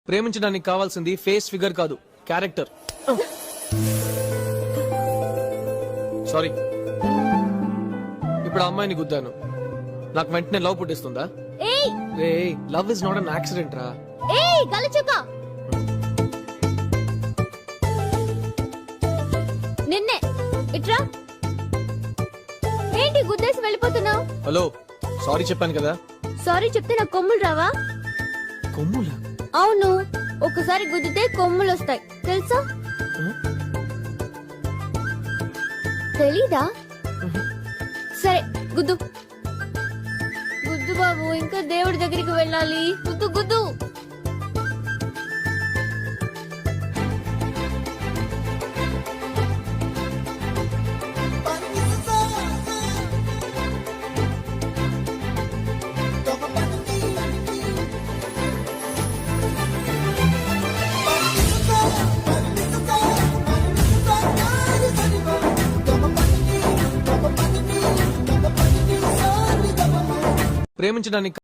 ప్రేమించడానికి కావాల్సింది face figure కాదు, క్యారెక్టర్. సారీ. ఇప్పుడు ఆ అమ్మాయిని గుద్దాను, నాకు వెంటనే లవ్ పుట్టిస్తుందా? ఏయ్ రే, love is not an accident రా. ఏయ్ గలచుక నిన్నే ఇట్రా. ఏంటి గుద్దేసి వెళ్ళిపోతున్నావు? హలో, సారీ చెప్పాను కదా. సారీ చెప్తే నాకు కొమ్ములు రావా? కొమ్ములా? అవును, ఒకసారి గుద్దితే కొమ్ములు వస్తాయి, తెలుసా? తెలీదా? సరే గుద్దు గుద్దు బాబు, ఇంకా దేవుడి దగ్గరికి వెళ్ళాలి. గుద్దు గుద్దు. ప్రేమించడానికి